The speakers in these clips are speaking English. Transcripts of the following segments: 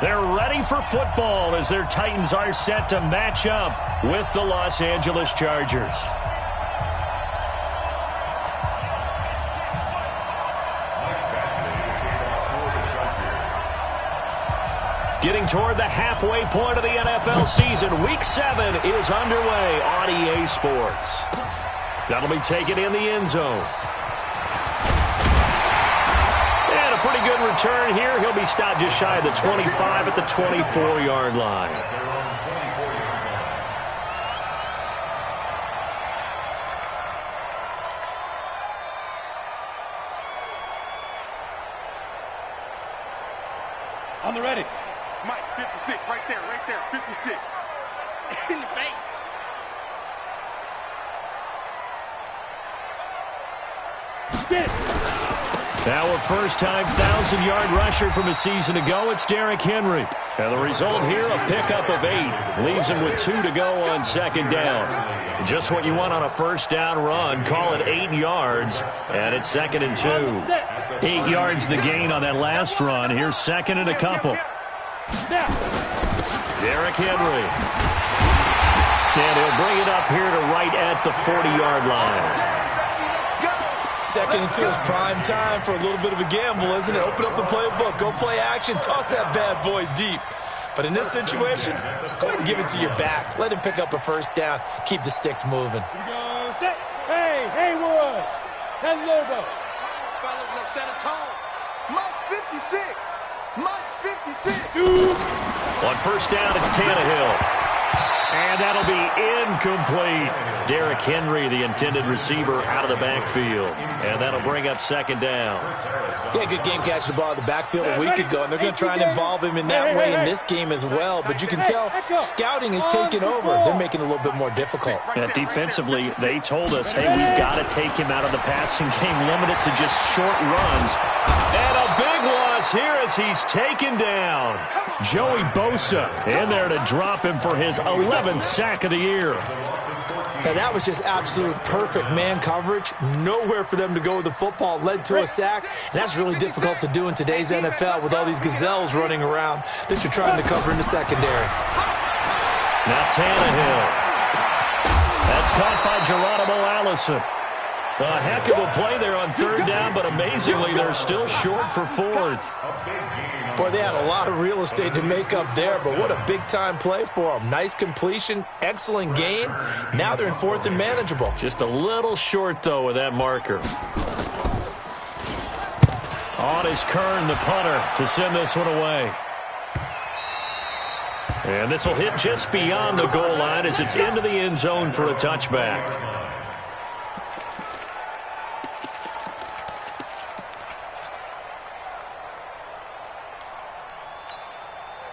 They're ready for football as their Titans are set to match up with the Los Angeles Chargers. Getting toward the halfway point of the NFL season, Week 7 is underway on EA Sports. That'll be taken in the end zone. And a pretty good return here. He'll be stopped just shy of the 25 at the 24-yard line. On the ready. Mike, 56, right there, 56. In the face. Now a first-time 1,000-yard rusher from a season ago, it's Derrick Henry. And the result here, a pickup of 8. Leaves him with 2 to go on second down. Just what you want on a first-down run. Call it 8 yards, and it's 2nd and 2. 8 yards the gain on that last run. Here's 2nd and a couple. Derrick Henry. And he'll bring it up here to right at the 40-yard line. 2nd and 2 is prime time for a little bit of a gamble, isn't it? Open up the playbook, go play action, toss that bad boy deep. But in this situation, go ahead and give it to your back. Let him pick up a first down. Keep the sticks moving. Hey, Haywood. 10 logo. Fellas, let's set a tone. Mike's 56. Mike's 56. On first down, it's Tannehill. And that'll be incomplete. Derrick Henry, the intended receiver, out of the backfield. And that'll bring up 2nd down. Yeah, good game catching the ball in the backfield a week ago, and they're going to try and involve him in that way in this game as well. But you can tell scouting is taking over. They're making it a little bit more difficult. Yeah, defensively, they told us, hey, we've got to take him out of the passing game, limit it to just short runs. And a big loss here as he's taken down. Joey Bosa in there to drop him for his 11th sack of the year. Now, that was just absolute perfect man coverage. Nowhere for them to go with the football. Led to a sack. And that's really difficult to do in today's NFL with all these gazelles running around that you're trying to cover in the secondary. Now Tannehill. That's caught by Geronimo Allison. A heck of a play there on 3rd down, but amazingly, they're still short for 4th. Boy, they had a lot of real estate to make up there, but what a big-time play for them. Nice completion, excellent game. Now they're in 4th and manageable. Just a little short, though, with that marker. On is Kern, the punter, to send this one away. And this will hit just beyond the goal line as it's into the end zone for a touchback.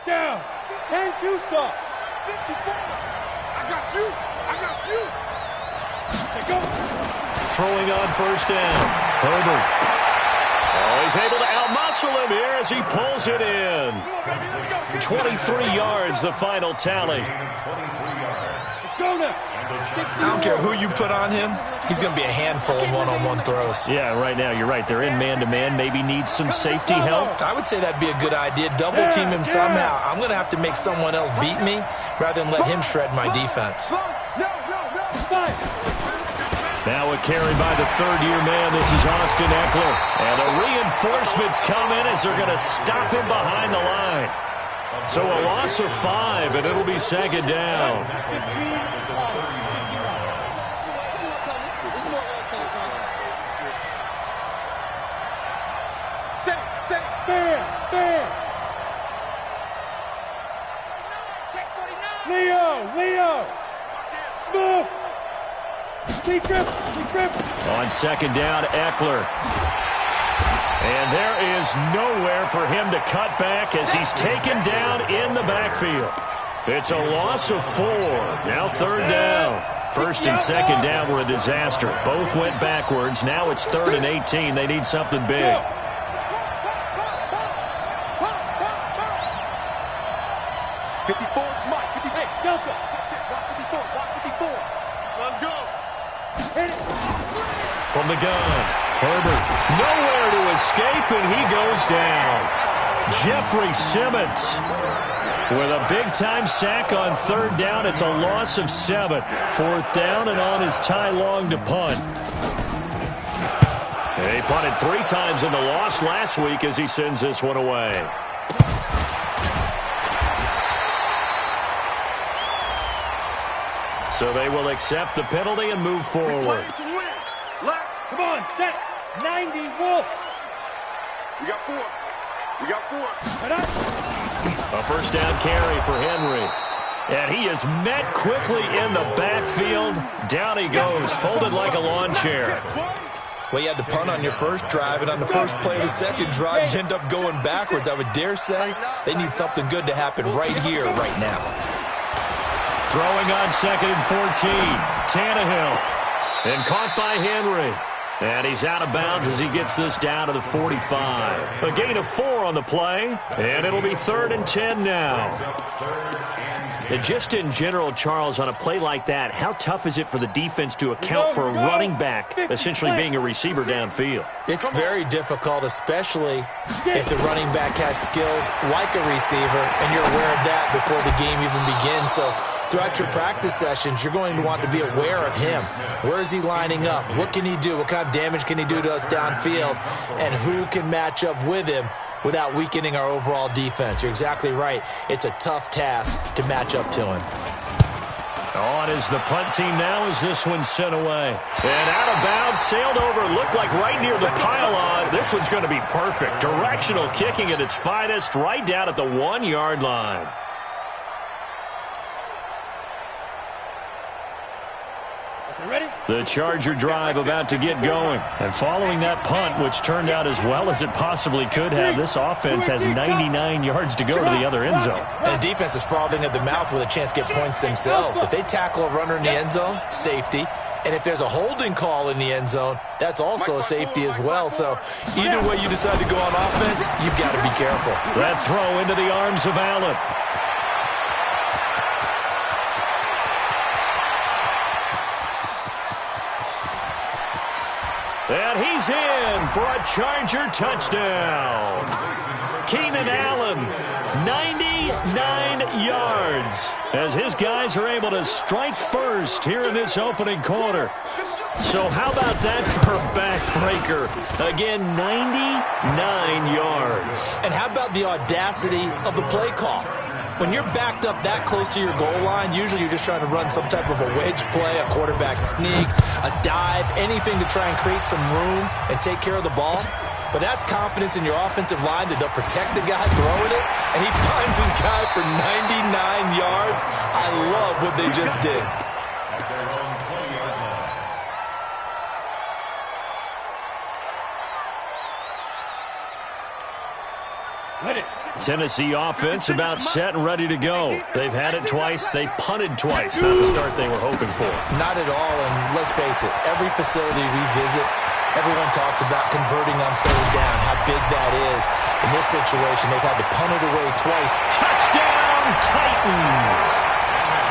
Down. 10-2 stop. 54. I got you. Go. Throwing on first down. Herbert. Oh, he's able to outmuscle him here as he pulls it in. 23 yards, the final tally. Go now. I don't care who you put on him. He's going to be a handful of one-on-one throws. Yeah, right now, you're right. They're in man-to-man. Maybe need some safety help. I would say that'd be a good idea. Double team him somehow. I'm going to have to make someone else beat me rather than let him shred my defense. Now a carry by the 3rd-year man. This is Austin Eckler. And the reinforcements come in as they're going to stop him behind the line. So a loss of 5, and it'll be 2nd down. Leo. Smith. On 2nd down, Eckler. And there is nowhere for him to cut back as he's taken down in the backfield. It's a loss of 4. Now 3rd down. 1st and 2nd down were a disaster. Both went backwards. Now it's 3rd and 18. They need something big. From the gun, Herbert, nowhere to escape, and he goes down. Jeffrey Simmons with a big-time sack on third down. It's a loss of 7. Fourth down and on is Ty Long to punt. He punted 3 times in the loss last week as he sends this one away. So they will accept the penalty and move forward. Come on, set. 90 Wolf. We got 4. We got 4. A first down carry for Henry. And he is met quickly in the backfield. Down he goes, folded like a lawn chair. Well, you had to punt on your first drive, and on the first play of the second drive, you end up going backwards. I would dare say they need something good to happen right here, right now. Throwing on 2nd and 14. Tannehill. And caught by Henry. And he's out of bounds as he gets this down to the 45. A gain of 4 on the play, and it'll be 3rd and 10 now. And just in general, Charles, on a play like that, how tough is it for the defense to account for a running back essentially being a receiver downfield? It's very difficult, especially if the running back has skills like a receiver, and you're aware of that before the game even begins. So throughout your practice sessions, you're going to want to be aware of him. Where is he lining up? What can he do? What kind of damage can he do to us downfield? And who can match up with him without weakening our overall defense? You're exactly right. It's a tough task to match up to him. On is the punt team now as this one's sent away. And out of bounds, sailed over, looked like right near the pylon. This one's going to be perfect. Directional kicking at its finest, right down at the 1-yard line. Ready? The Charger drive about to get going. And following that punt, which turned out as well as it possibly could have, this offense has 99 yards to go to the other end zone. And the defense is frothing at the mouth with a chance to get points themselves. If they tackle a runner in the end zone, safety. And if there's a holding call in the end zone, that's also a safety as well. So either way you decide to go on offense, you've got to be careful. That throw into the arms of Allen. And he's in for a Charger touchdown. Keenan Allen, 99 yards, as his guys are able to strike first here in this opening quarter. So how about that for a backbreaker? Again, 99 yards. And how about the audacity of the play call? When you're backed up that close to your goal line, usually you're just trying to run some type of a wedge play, a quarterback sneak, a dive, anything to try and create some room and take care of the ball. But that's confidence in your offensive line that they'll protect the guy throwing it, and he finds his guy for 99 yards. I love what they just did. Tennessee offense about set and ready to go. They've had it twice. They've punted twice. Not the start they were hoping for. Not at all, and let's face it, every facility we visit, everyone talks about converting on third down, how big that is. In this situation, they've had to punt it away twice. Touchdown, Titans!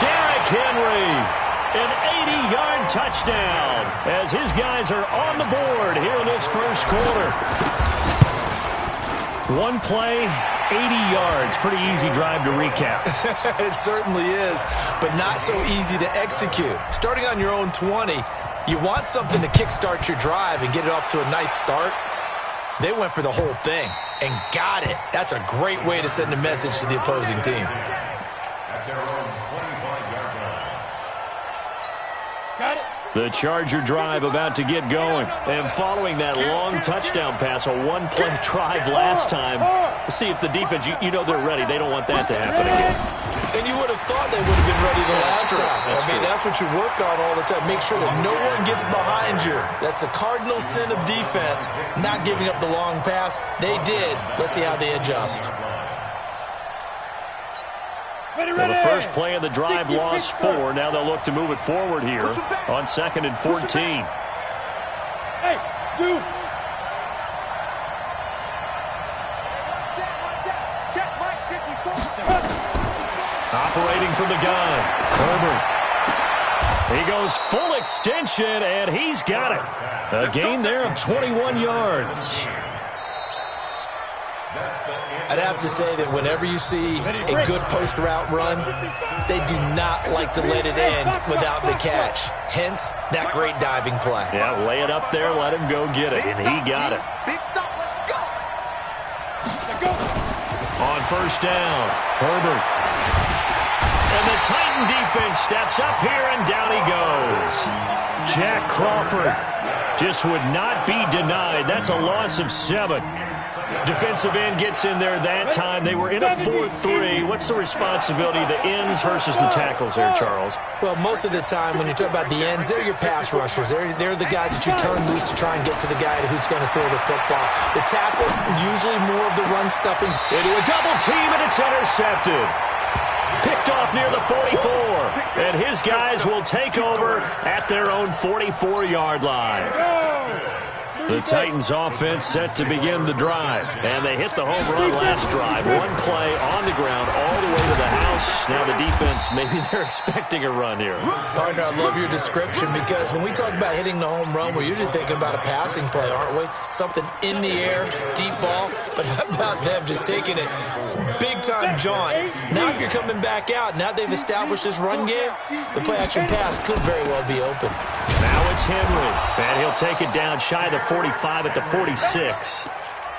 Derrick Henry, an 80-yard touchdown, as his guys are on the board here in this first quarter. One play, 80 yards. Pretty easy drive to recap. It certainly is, but not so easy to execute. Starting on your own 20, you want something to kickstart your drive and get it off to a nice start. They went for the whole thing and got it. That's a great way to send a message to the opposing team. Got it. The Charger drive about to get going. And following that long touchdown pass, a one-play drive last time. Let's see if the defense, you know they're ready. They don't want that to happen again. And you would have thought they would have been ready the last time. That's what you work on all the time. Make sure that no one gets behind you. That's the cardinal sin of defense, not giving up the long pass. They did. Let's see how they adjust. Well, the first play of the drive lost 4. Now they'll look to move it forward here on 2nd and 14. Hey, dude. Operating from the gun, Herbert. He goes full extension, and he's got it. A gain there of 21 yards. I'd have to say that whenever you see a good post route run, they do not like to let it in without the catch. Hence, that great diving play. Yeah, lay it up there, let him go get it, and he got it. Big stop, let's go. On first down, Herbert. And the Titan defense steps up here, and down he goes. Jack Crawford just would not be denied. That's a loss of 7. Defensive end gets in there that time. They were in a 4-3. What's the responsibility of the ends versus the tackles there, Charles? Well, most of the time when you talk about the ends, they're your pass rushers. They're the guys that you turn loose to try and get to the guy who's going to throw the football. The tackles, usually more of the run stuffing. Into a double team, and it's intercepted. Picked off near the 44. And his guys will take over at their own 44-yard line. The Titans offense set to begin the drive. And they hit the home run last drive. One play on the ground all the way to the house. Now the defense, maybe they're expecting a run here. Partner, I love your description because when we talk about hitting the home run, we're usually thinking about a passing play, aren't we? Something in the air, deep ball. But how about them just taking it big-time jaunt? Now if you're coming back out, now they've established this run game, the play-action pass could very well be open. Now it's Henry, and he'll take it down shy of the 45 at the 46.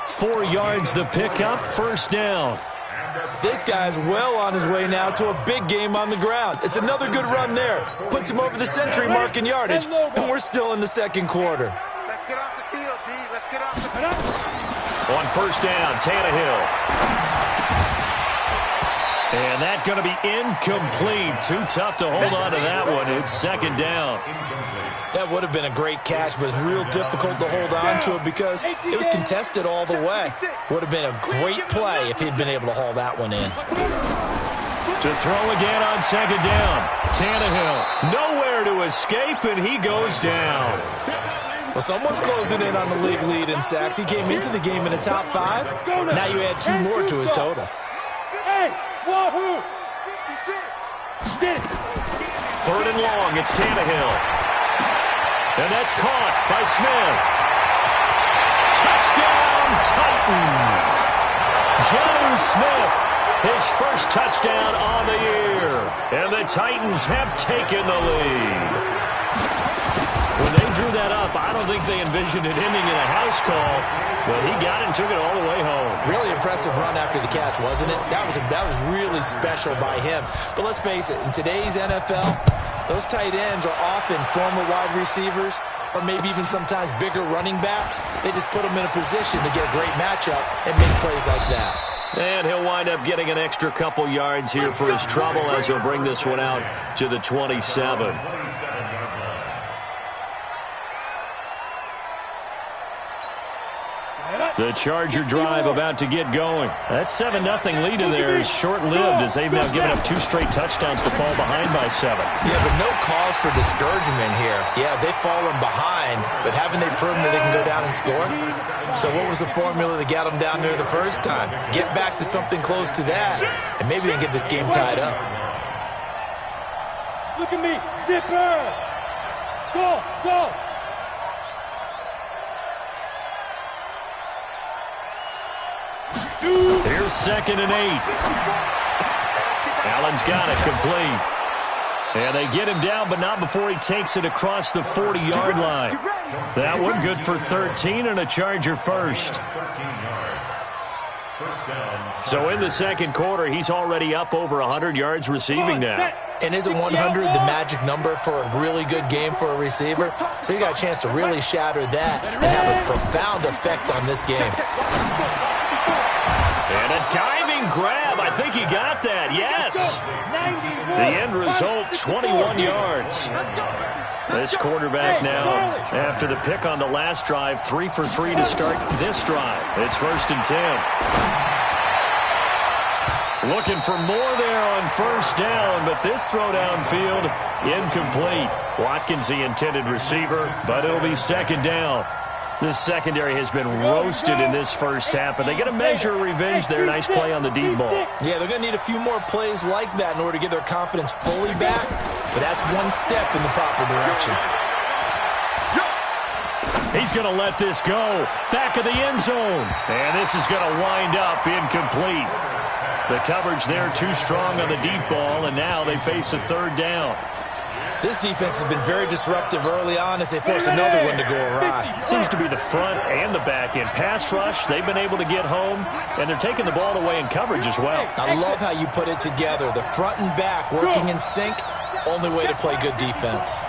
4 yards the pickup, first down. This guy's well on his way now to a big game on the ground. It's another good run there. Puts him over the century mark in yardage, and we're still in the second quarter. Let's get off the field, D. Let's get off the field. On first down, Tannehill. And that's going to be incomplete. Too tough to hold on to that one. It's second down. That would have been a great catch, but it's real difficult to hold on to it because it was contested all the way. Would have been a great play if he'd been able to haul that one in. To throw again on second down. Tannehill, nowhere to escape, and he goes down. Well, someone's closing in on the league lead in sacks. He came into the game in the top 5. Now you add 2 more to his total. Hey, wahoo! 56. Third and long, it's Tannehill. And that's caught by Smith. Touchdown, Titans. Jonnu Smith, his first touchdown on the year. And the Titans have taken the lead. When they drew that up, I don't think they envisioned it ending in a house call, but he got it and took it all the way home. Really impressive run after the catch, wasn't it? That was really special by him. But let's face it, in today's NFL, those tight ends are often former wide receivers or maybe even sometimes bigger running backs. They just put them in a position to get a great matchup and make plays like that. And he'll wind up getting an extra couple yards here for his trouble as he'll bring this one out to the 27. The Charger drive about to get going. That 7-0 lead in there is short-lived as they've now given up 2 straight touchdowns to fall behind by 7. Yeah, but no cause for discouragement here. Yeah, they've fallen behind, but haven't they proven that they can go down and score? So what was the formula that got them down there the first time? Get back to something close to that, and maybe they can get this game tied up. Look at me, zipper! Go, go! Here's 2nd and 8. Allen's got it complete. And they get him down, but not before he takes it across the 40-yard line. That one good for 13 and a Charger first. So in the second quarter, he's already up over 100 yards receiving now. And isn't 100 the magic number for a really good game for a receiver? So he got a chance to really shatter that and have a profound effect on this game. And a diving grab. I think he got that. Yes. The end result, 21 yards. This quarterback now, after the pick on the last drive, 3 for 3 to start this drive. It's 1st and 10. Looking for more there on first down, but this throw downfield, incomplete. Watkins, the intended receiver, but it'll be 2nd down. This secondary has been roasted in this first half, but they get a measure of revenge there. Nice play on the deep ball. Yeah, they're going to need a few more plays like that in order to get their confidence fully back, but that's one step in the proper direction. He's going to let this go. Back of the end zone. And this is going to wind up incomplete. The coverage there too strong on the deep ball, and now they face a third down. This defense has been very disruptive early on as they force another one to go awry. Seems to be the front and the back end. Pass rush, they've been able to get home, and they're taking the ball away in coverage as well. I love how you put it together. The front and back working in sync, only way to play good defense.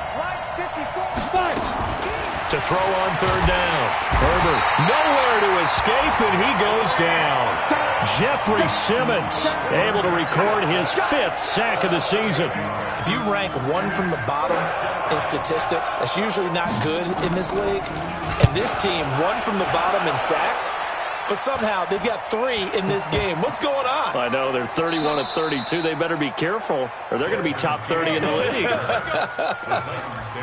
To throw on third down. Herbert nowhere to escape, and he goes down. Jeffrey Simmons able to record his 5th sack of the season. If you rank one from the bottom in statistics, that's usually not good in this league. And this team, one from the bottom in sacks, but somehow they've got 3 in this game. What's going on? I know, they're 31 of 32. They better be careful, or they're going to be top 30 in the league.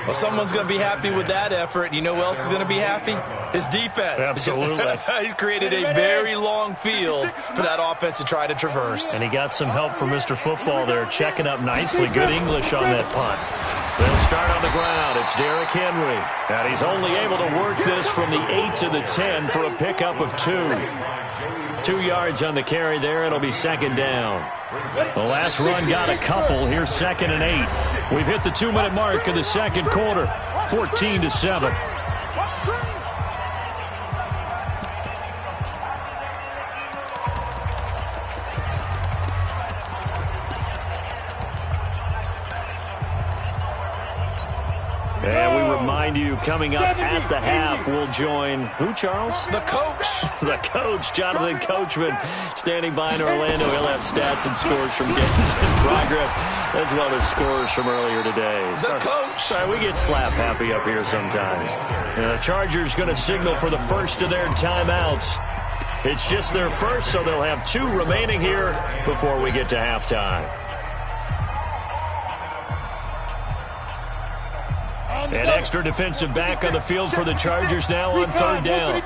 Well, someone's going to be happy with that effort. You know who else is going to be happy? His defense. Absolutely. He's created a very long field for that offense to try to traverse. And he got some help from Mr. Football there, checking up nicely. Good English on that punt. They'll start on the ground. It's Derrick Henry. And he's only able to work this from the 8 to the 10 for a pickup of 2. 2 yards on the carry there. It'll be second down. The last run got a couple. Here's 2nd and 8. We've hit the 2-minute mark of the second quarter. 14-7. And we remind you, coming up at the half, we'll join who, Charles? The coach. The coach, Jonathan Coachman, standing by in Orlando. He'll have stats and scores from games in progress, as well as scores from earlier today. The coach. Sorry, we get slap happy up here sometimes. And the Chargers going to signal for the first of their timeouts. It's just their first, so they'll have 2 remaining here before we get to halftime. An extra defensive back on the field for the Chargers now on third down.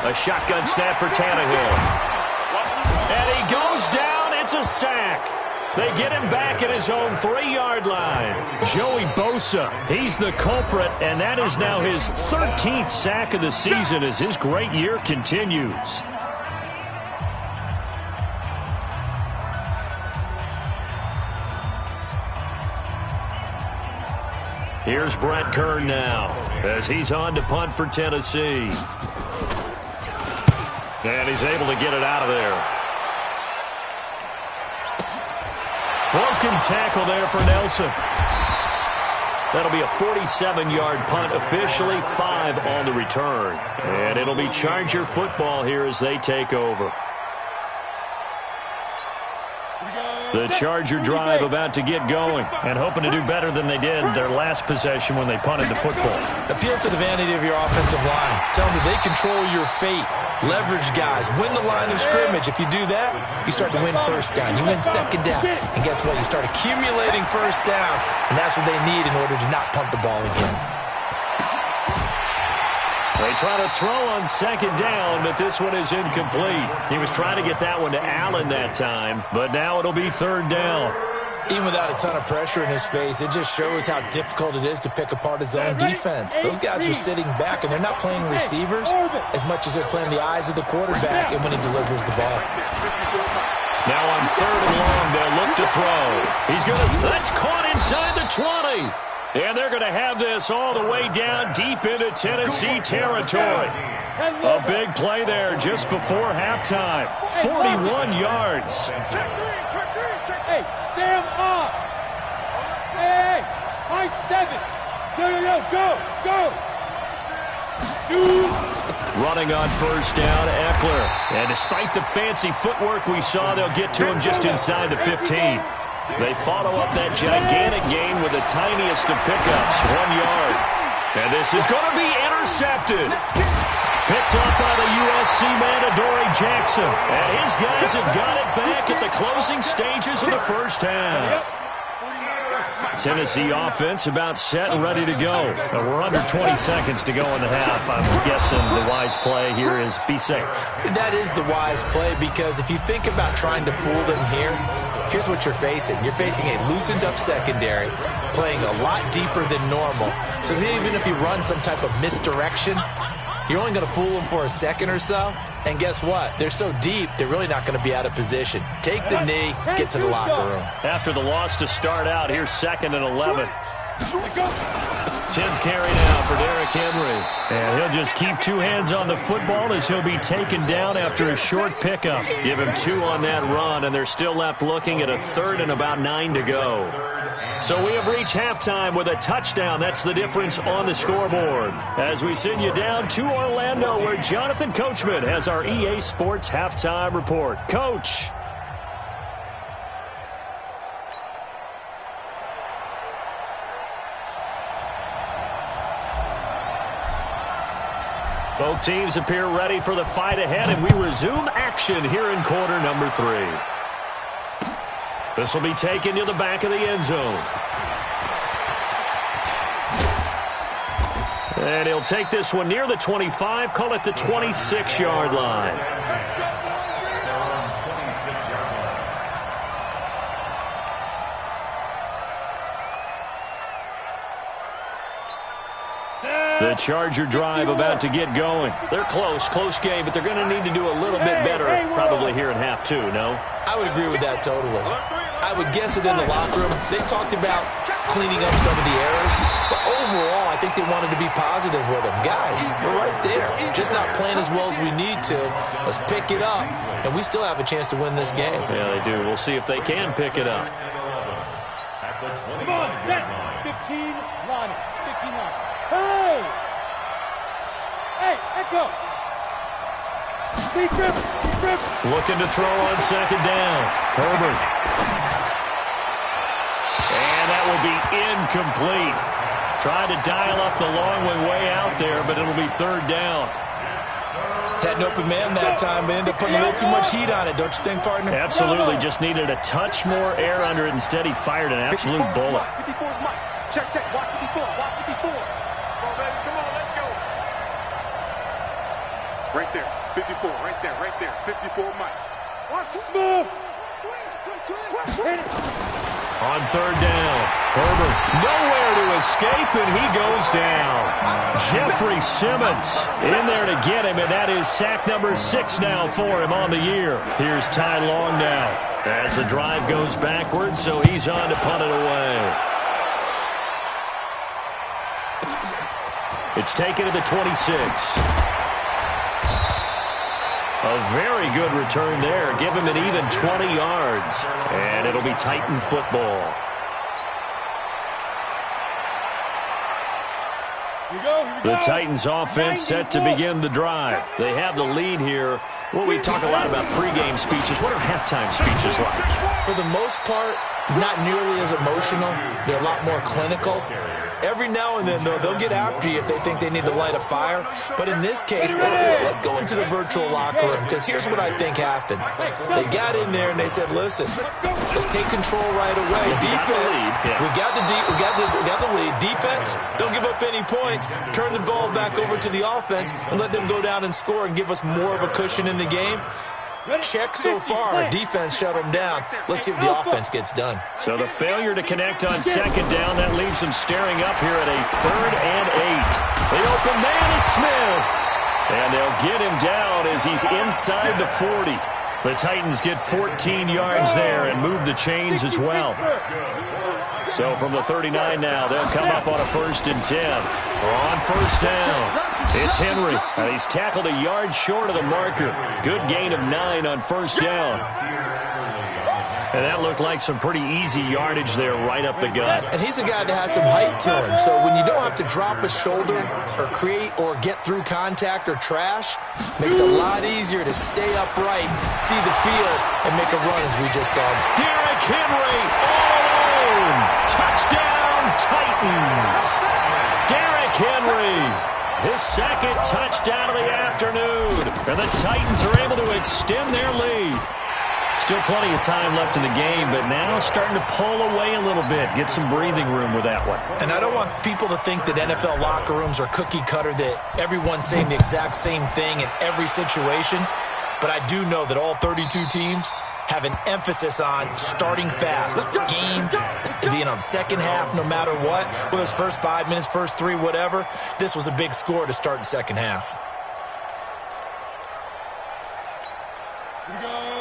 A shotgun snap for Tannehill. And he goes down. It's a sack. They get him back at his own 3-yard line. Joey Bosa, he's the culprit, and that is now his 13th sack of the season as his great year continues. Here's Brett Kern now as he's on to punt for Tennessee. And he's able to get it out of there. Broken tackle there for Nelson. That'll be a 47-yard punt, officially 5 on the return. And it'll be Charger football here as they take over. The Charger drive about to get going and hoping to do better than they did their last possession when they punted the football. Appeal to the vanity of your offensive line. Tell them that they control your fate. Leverage guys. Win the line of scrimmage. If you do that, you start to win first down. You win second down. And guess what? You start accumulating first downs. And that's what they need in order to not punt the ball again. They try to throw on second down, but this one is incomplete. He was trying to get that one to Allen that time, but now it'll be third down. Even without a ton of pressure in his face, it just shows how difficult it is to pick apart his own defense. Those guys are sitting back, and they're not playing receivers as much as they're playing the eyes of the quarterback and when he delivers the ball. Now on third and long, they'll look to throw. He's going to, that's caught inside the 20. And they're going to have this all the way down deep into Tennessee territory. A big play there just before halftime. 41 yards. Hey, Sam off. Hey, high 7. Go. Shoot. Running on first down, Eckler. And despite the fancy footwork we saw, they'll get to him just inside the 15. They follow up that gigantic gain with the tiniest of pickups, 1 yard. And this is going to be intercepted. Picked up by the USC man, Adoree Jackson. And his guys have got it back at the closing stages of the first half. Tennessee offense about set and ready to go. And we're under 20 seconds to go in the half. I'm guessing the wise play here is be safe. That is the wise play because if you think about trying to fool them here, here's what you're facing. You're facing a loosened-up secondary, playing a lot deeper than normal. So even if you run some type of misdirection, you're only going to fool them for a second or so. And guess what? They're so deep, they're really not going to be out of position. Take the knee, get to the locker room. After the loss to start out, here's 2nd and 11. 10th carry now for Derrick Henry. And he'll just keep 2 hands on the football as he'll be taken down after a short pickup. Give him 2 on that run, and they're still left looking at a 3rd and about 9 to go. So we have reached halftime with a touchdown. That's the difference on the scoreboard. As we send you down to Orlando, where Jonathan Coachman has our EA Sports Halftime Report. Coach. Both teams appear ready for the fight ahead, and we resume action here in quarter number 3. This will be taken to the back of the end zone. And he'll take this one near the 25, call it the 26-yard line. The Charger drive about to get going. They're close game, but they're going to need to do a little bit better probably here in half 2, no? I would agree with that totally. I would guess it in the locker room. They talked about cleaning up some of the errors, but overall, I think they wanted to be positive with them. Guys, we're right there. Just not playing as well as we need to. Let's pick it up, and we still have a chance to win this game. Yeah, they do. We'll see if they can pick it up. Come on, set. 15 line. 15 line. Hey! Hey, echo! Deep rip! Looking to throw on 2nd down. Herbert. And that will be incomplete. Tried to dial up the long way out there, but it'll be 3rd down. Had an open man that time, but ended up putting a little too much heat on it, don't you think, partner? Absolutely. Just needed a touch more air under it. Instead, he fired an absolute bullet. 54 is Mike. Check. Watch 54. Watch 54. Come on, baby. Come on. Let's go. Right there. 54. Right there. 54, Mike. Watch this move. On 3rd down, Herbert nowhere to escape, and he goes down. Jeffrey Simmons in there to get him, and that is sack number 6 now for him on the year. Here's Ty Long now as the drive goes backwards, so he's on to punt it away. It's taken to the 26. A very good return there. Give him an even 20 yards. And it'll be Titan football. The Titans offense set to begin the drive. They have the lead here. Well, we talk a lot about pregame speeches. What are halftime speeches like? For the most part, not nearly as emotional. They're a lot more clinical. Every now and then, though, they'll get after you if they think they need to light a fire. But in this case, let's go into the virtual locker room, because here's what I think happened. They got in there and they said, listen, let's take control right away. Defense, we got the lead. Defense, don't give up any points. Turn the ball back over to the offense and let them go down and score and give us more of a cushion in the game. Check so far. Defense shut them down. Let's see if the offense gets done. So the failure to connect on 2nd down, that leaves them staring up here at a 3rd and 8. The open man is Smith. And they'll get him down as he's inside the 40. The Titans get 14 yards there and move the chains as well. So from the 39 now, they'll come up on a 1st and 10. On 1st down, it's Henry. And he's tackled a yard short of the marker. Good gain of 9 on 1st down. And that looked like some pretty easy yardage there right up the gut. And he's a guy that has some height to him. So when you don't have to drop a shoulder or create or get through contact or trash, makes it a lot easier to stay upright, see the field, and make a run as we just saw. Derrick Henry all alone. Touchdown, Titans. Derrick Henry, his 2nd touchdown of the afternoon. And the Titans are able to extend their lead. Still plenty of time left in the game, but now starting to pull away a little bit. Get some breathing room with that one. And I don't want people to think that NFL locker rooms are cookie cutter, that everyone's saying the exact same thing in every situation. But I do know that all 32 teams have an emphasis on starting fast. Game, the second half, no matter what, whether it's first 5 minutes, first 3, whatever, this was a big score to start the second half.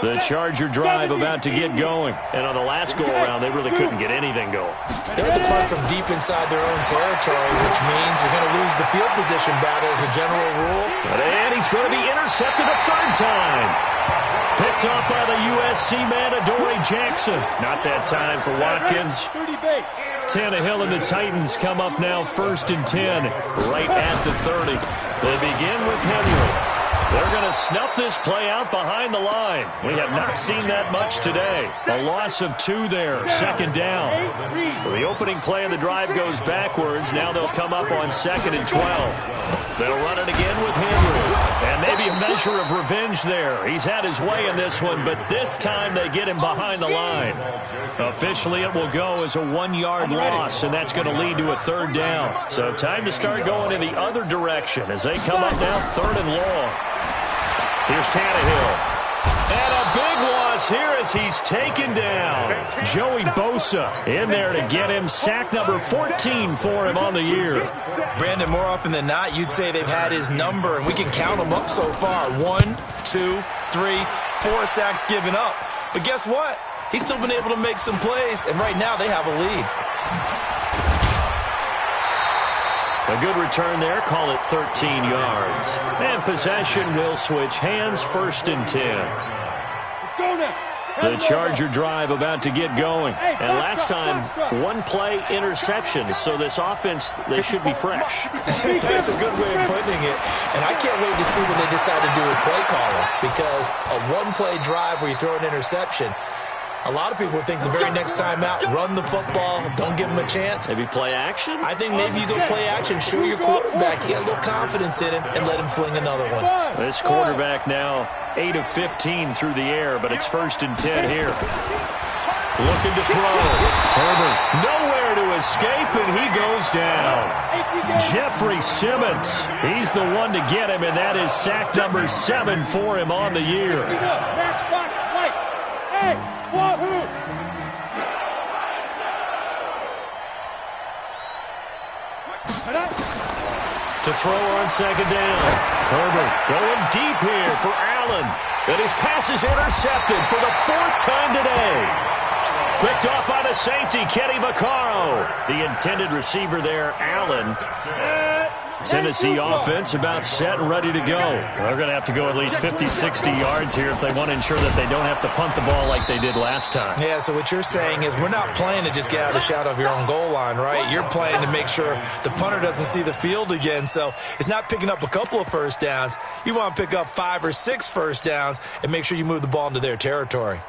The Charger drive about to get going. And on the last go-around, they really couldn't get anything going. They had to punt from deep inside their own territory, which means you're going to lose the field position battle as a general rule. And he's going to be intercepted a third time. Picked off by the USC man, Adoree Jackson. Not that time for Watkins. Tannehill and the Titans come up now 1st and 10, right at the 30. They begin with Henry. They're going to snuff this play out behind the line. We have not seen that much today. A loss of 2 there, 2nd down. So the opening play of the drive goes backwards. Now they'll come up on 2nd and 12. They'll run it again with Henry. And maybe a measure of revenge there. He's had his way in this one, but this time they get him behind the line. Officially, it will go as a 1-yard loss, and that's going to lead to a 3rd down. So time to start going in the other direction as they come up now 3rd and long. Here's Tannehill. And a big loss here as he's taken down. Joey Bosa in there to get him. Sack number 14 for him on the year. Brandon, more often than not, you'd say they've had his number, and we can count them up so far. 1, 2, 3, 4 sacks given up. But guess what? He's still been able to make some plays, and right now they have a lead. A good return there. Call it 13 yards. And possession will switch hands. 1st and 10. The Charger drive about to get going. And last time, 1 play interception. So this offense, they should be fresh. That's a good way of putting it. And I can't wait to see what they decide to do with play calling. Because a 1-play drive where you throw an interception, a lot of people would think the very next time out, run the football, don't give him a chance. Maybe play action? I think maybe you go play action, show your quarterback, get a little confidence in him, and let him fling another one. This quarterback now 8 of 15 through the air, but it's 1st and 10 here. Looking to throw. Herbert nowhere to escape, and he goes down. Jeffrey Simmons, he's the one to get him, and that is sack number 7 for him on the year. To throw on 2nd down. Herbert going deep here for Allen. And his pass is intercepted for the 4th time today. Picked off by the safety, Kenny Vaccaro. The intended receiver there, Allen. Tennessee offense about set and ready to go. They're going to have to go at least 50, 60 yards here if they want to ensure that they don't have to punt the ball like they did last time. Yeah, so what you're saying is we're not playing to just get out of the shadow of your own goal line, right? You're playing to make sure the punter doesn't see the field again. So it's not picking up a couple of first downs. You want to pick up 5 or 6 first downs and make sure you move the ball into their territory.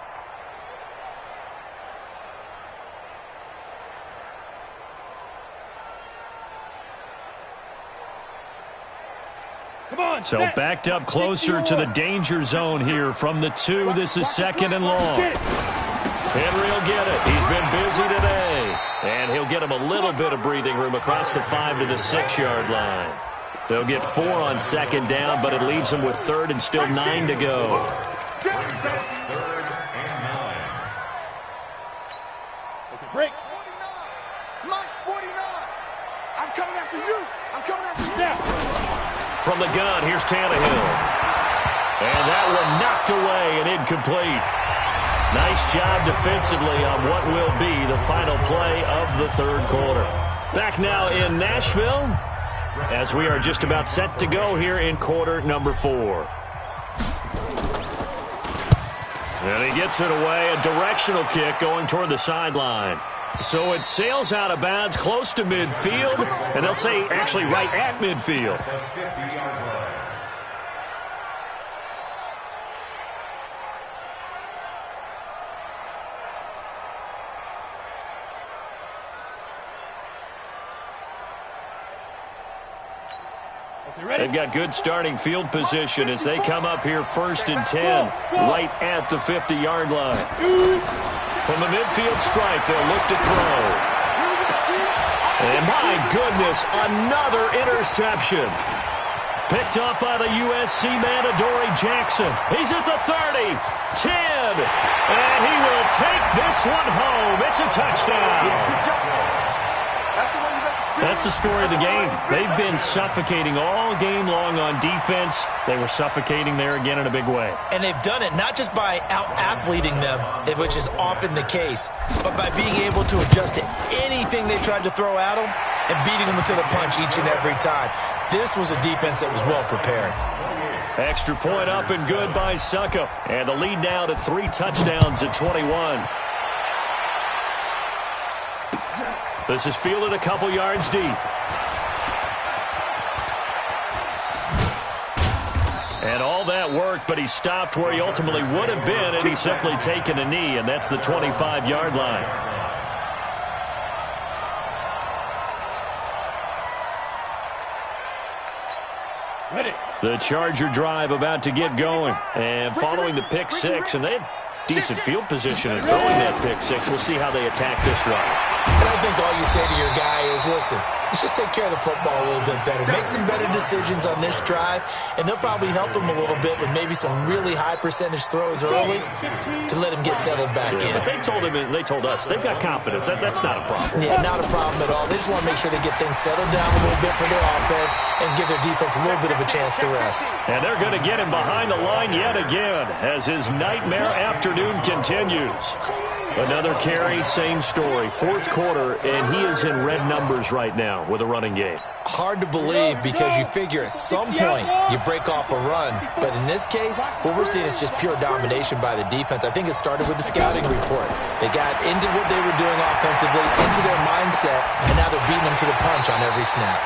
So backed up closer to the danger zone here from the 2. This is 2nd and long. Henry will get it. He's been busy today. And he'll get him a little bit of breathing room across the 5 to the 6-yard line. They'll get 4 on 2nd down, but it leaves them with 3rd and still 9 to go. Break. 49. 49. I'm coming after you. I'm coming after you. From the gun, here's Tannehill. And that one knocked away and incomplete. Nice job defensively on what will be the final play of the 3rd quarter. Back now in Nashville as we are just about set to go here in quarter number 4. And he gets it away, a directional kick going toward the sideline. So it sails out of bounds close to midfield, and they'll say actually right at midfield. They've got good starting field position as they come up here 1st and 10, right at the 50-yard line. From the midfield stripe, they'll look to throw. And my goodness, another interception. Picked up by the USC man, Adoree Jackson. He's at the 30, 10, and he will take this one home. It's a touchdown. That's the story of the game. They've been suffocating all game long on defense. They were suffocating there again in a big way. And they've done it not just by out-athleting them, which is often the case, but by being able to adjust to anything they tried to throw at them and beating them to the punch each and every time. This was a defense that was well prepared. Extra point up and good by Succop. And the lead now to 3 touchdowns at 21. This is fielded a couple yards deep. And all that worked, but he stopped where he ultimately would have been, and he's simply taken a knee, and that's the 25-yard line. Ready. The Charger drive about to get going. And following the pick six, and they had decent field position in throwing that pick six. We'll see how they attack this drive. And I think all you say to your guy is, listen, let's just take care of the football a little bit better. Make some better decisions on this drive, and they'll probably help him a little bit with maybe some really high percentage throws early to let him get settled back in. But they told us they've got confidence. That's not a problem. Yeah, not a problem at all. They just want to make sure they get things settled down a little bit for their offense and give their defense a little bit of a chance to rest. And they're going to get him behind the line yet again as his nightmare afternoon continues. Another carry, same story. Fourth quarter, and he is in red numbers right now with a running game. Hard to believe because you figure at some point you break off a run. But in this case, what we're seeing is just pure domination by the defense. I think it started with the scouting report. They got into what they were doing offensively, into their mindset, and now they're beating them to the punch on every snap.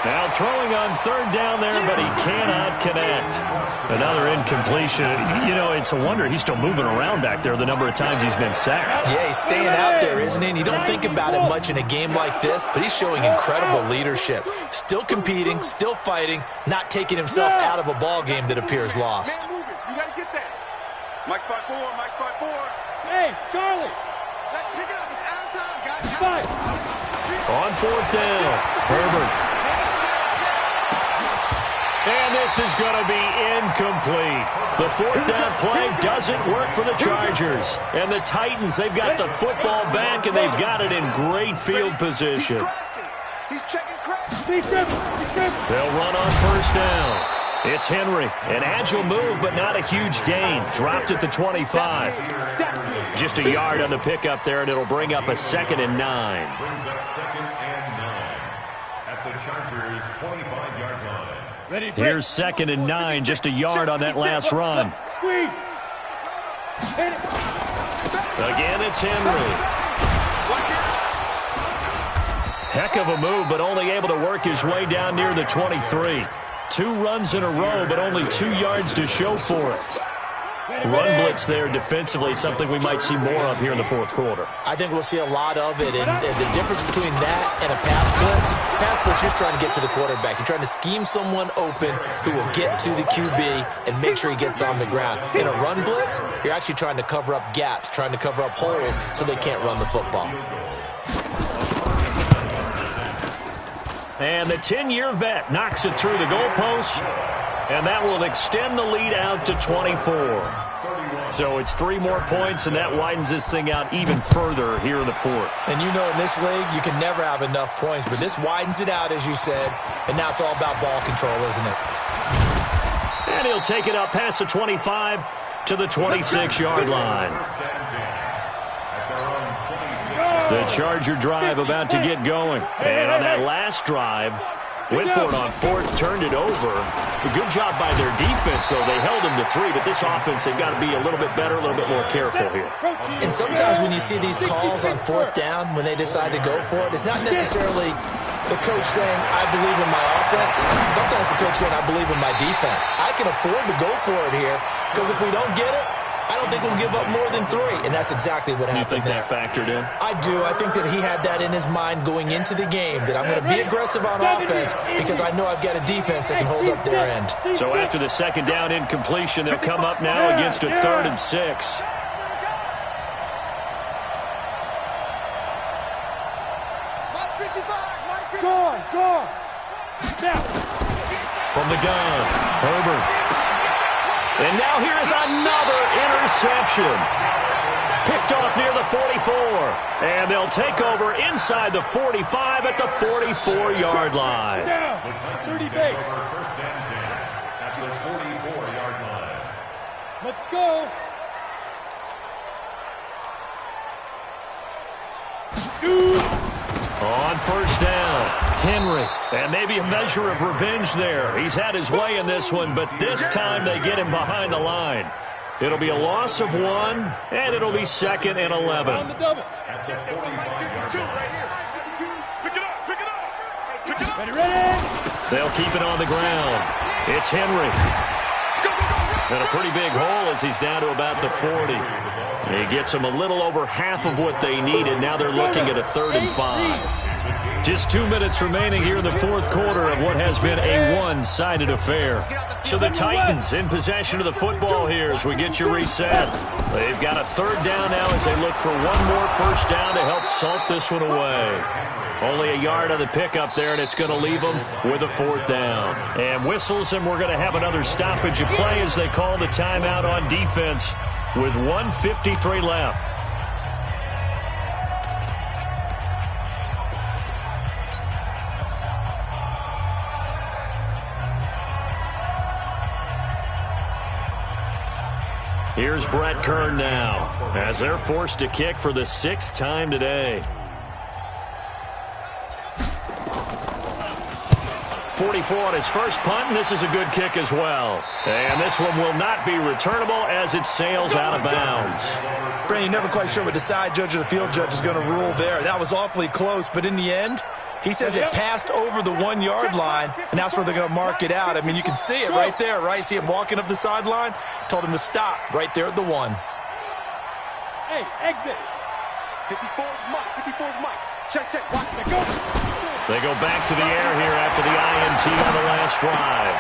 Now throwing on third down there, but he cannot connect. Another incompletion. You know, it's a wonder he's still moving around back there the number of times he's been sacked. Yeah, he's staying out there, isn't he? And you don't think about it much in a game like this, but he's showing incredible leadership. Still competing, still fighting, not taking himself out of a ball game that appears lost. You got to get that. Mike spot 4, Mike spot 4. Hey, Charlie. Let's pick it up. It's out of time, guys. Five. On fourth down, Herbert. And this is going to be incomplete. The fourth down play doesn't work for the Chargers. And the Titans, they've got the football back, and they've got it in great field position. He's checking crash. They'll run on first down. It's Henry. An agile move, but not a huge gain. Dropped at the 25. Just a yard on the pickup there, and it'll bring up a 2nd and 9. Brings up 2nd and 9 at the Chargers' 25-yard line. Here's 2nd and 9, just a yard on that last run. Again, it's Henry. Heck of a move, but only able to work his way down near the 23. 2 runs in a row, but only 2 yards to show for it. Run blitz there defensively, something we might see more of here in the fourth quarter. I think we'll see a lot of it, and the difference between that and a pass blitz, you're trying to get to the quarterback. You're trying to scheme someone open who will get to the QB and make sure he gets on the ground. In a run blitz, you're actually trying to cover up gaps, trying to cover up holes so they can't run the football. And the 10-year vet knocks it through the goalpost, and that will extend the lead out to 24. So it's 3 more points, and that widens this thing out even further here in the fourth. And you know in this league, you can never have enough points, but this widens it out, as you said, and now it's all about ball control, isn't it? And he'll take it up past the 25 to the 26-yard line. The Charger drive about to get going. And on that last drive, went for it on fourth, turned it over. A good job by their defense, though. They held them to 3, but this offense, they've got to be a little bit better, a little bit more careful here. And sometimes when you see these calls on fourth down, when they decide to go for it, it's not necessarily the coach saying, I believe in my offense. Sometimes the coach saying, I believe in my defense. I can afford to go for it here, because if we don't get it, I don't think we'll give up more than 3, and that's exactly what happened there. You think that factored in? I do. I think that he had that in his mind going into the game, that I'm going to be aggressive on offense because I know I've got a defense that can hold up their end. So after the 2nd down incompletion, they'll come up now against a 3rd and 6. Go on. from the gun. Herbert. And now here's another interception. Picked off near the 44. And they'll take over inside the 45 at the 44-yard line. Down. 30 base. First and 10 at the 44-yard line. Let's go. On first down, Henry. And maybe a measure of revenge there. He's had his way in this one, but this time they get him behind the line. It'll be a loss of 1, and it'll be 2nd and 11. On the double. At the 45-yard line. Ready, ready. They'll keep it on the ground. It's Henry. And a pretty big hole as he's down to about the 40. He gets them a little over half of what they needed. Now they're looking at a 3rd and 5. Just 2 minutes remaining here in the fourth quarter of what has been a one-sided affair. So the Titans in possession of the football here as we get you reset. They've got a 3rd down now as they look for one more first down to help salt this one away. Only a yard on the pickup there, and it's going to leave them with a 4th down. And whistles, and we're going to have another stoppage of play as they call the timeout on defense with 1:53 left. Here's Brett Kern now as they're forced to kick for the 6th time today. 44 on his first punt, and this is a good kick as well. And this one will not be returnable as it sails out of bounds. Brandon, you're never quite sure what the side judge or the field judge is going to rule there. That was awfully close, but in the end, he says it passed over the 1-yard line, and that's where they're going to mark it out. I mean, you can see it right there, right? See him walking up the sideline? Told him to stop right there at the 1. Hey, exit. 54's Mike. 54's Mike. Check, check. Watch. Let go. They go back to the air here after the INT on the last drive.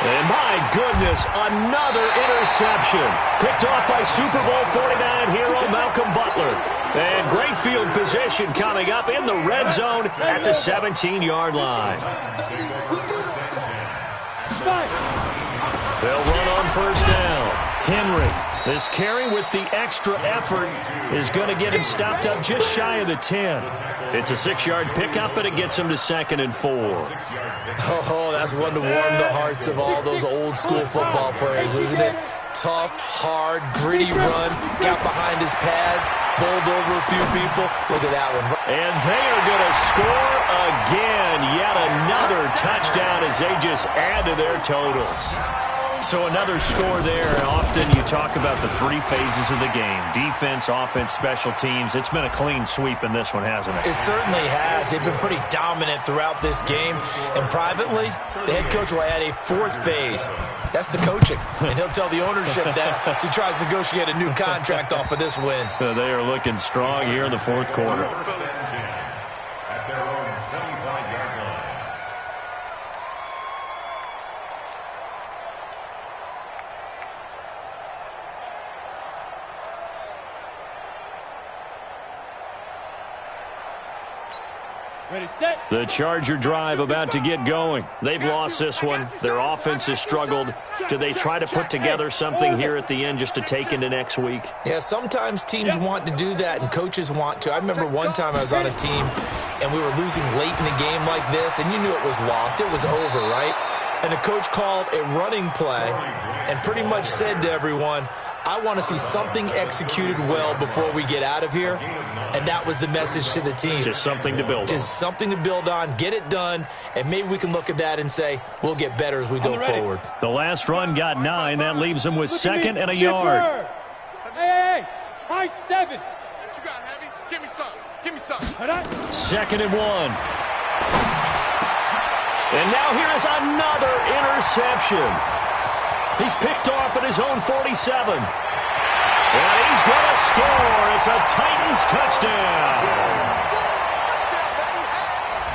And my goodness, another interception. Picked off by Super Bowl 49 hero Malcolm Butler. And great field position coming up in the red zone at the 17-yard line. They'll run on first down. Henry. This carry with the extra effort is going to get him stopped up just shy of the 10. It's a 6-yard pickup, but it gets him to 2nd and 4. Oh, that's one to warm the hearts of all those old-school football players, isn't it? Tough, hard, gritty run, got behind his pads, bowled over a few people. Look at that one. And they are going to score again. Yet another touchdown as they just add to their totals. So another score there. Often you talk about the 3 phases of the game. Defense, offense, special teams. It's been a clean sweep in this one, hasn't it? It certainly has. They've been pretty dominant throughout this game. And privately, the head coach will add a 4th phase. That's the coaching. And he'll tell the ownership that as he tries to negotiate a new contract off of this win. They are looking strong here in the fourth quarter. At their own 25-yard line. Ready, set. The Charger drive about to get going. They've lost this one. Their offense has struggled. Do they try to put together something here at the end just to take into next week? Yeah, sometimes teams want to do that and coaches want to. I remember one time I was on a team and we were losing late in the game like this, and you knew it was lost. It was over, right? And the coach called a running play and pretty much said to everyone, I want to see something executed well before we get out of here. And that was the message to the team. Just something to build on. Just something to build on, get it done, and maybe we can look at that and say, we'll get better as we go forward. The last run got 9. That leaves them with 2nd and a yard. Hey, high 7. What you got, Heavy? Give me some. Give me some. 2nd and 1. And now here is another interception. He's picked off at his own 47. And he's going to score. It's a Titans touchdown.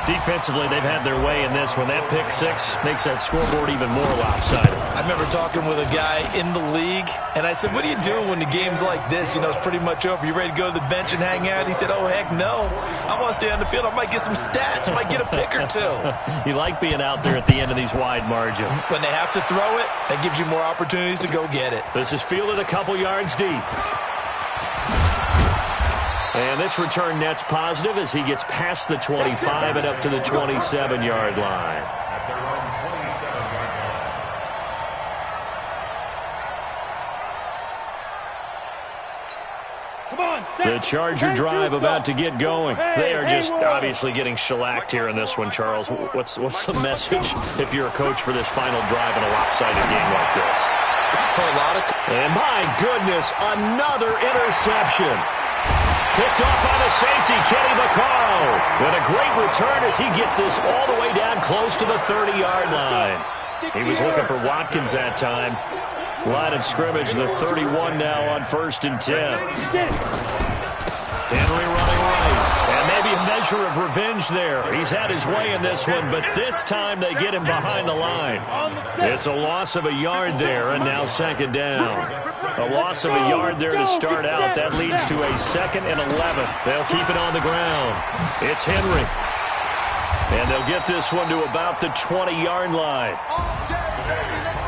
Defensively, they've had their way in this one. That pick six makes that scoreboard even more lopsided. I remember talking with a guy in the league, and I said, what do you do when the game's like this? You know, it's pretty much over. You ready to go to the bench and hang out? He said, oh, heck no. I want to stay on the field. I might get some stats. I might get a pick or two. You like being out there at the end of these wide margins. When they have to throw it, that gives you more opportunities to go get it. This is fielded a couple yards deep. And this return net's positive as he gets past the 25 and up to the 27-yard line. At their own 27-yard line. Come on, set. The Charger drive about to get going. They are just obviously getting shellacked here in this one, Charles. What's the message if you're a coach for this final drive in a lopsided game like this? And my goodness, another interception. Picked off by the safety, Kenny Vaccaro. And a great return as he gets this all the way down close to the 30-yard line. He was looking for Watkins that time. Line of scrimmage, the 31 now on 1st and 10. Henry running right. And maybe a measure of revenge there. He's had his way in this one, but this time they get him behind the line. It's a loss of a yard there, and now 2nd down. A loss of a yard there to start out. That leads to a 2nd and 11. They'll keep it on the ground. It's Henry. And they'll get this one to about the 20-yard line.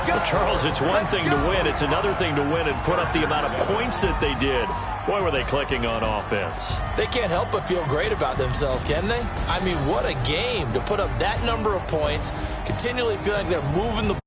Well, Charles, it's one thing to win. It's another thing to win and put up the amount of points that they did. Boy, were they clicking on offense. They can't help but feel great about themselves, can they? I mean, what a game to put up that number of points, continually feeling like they're moving the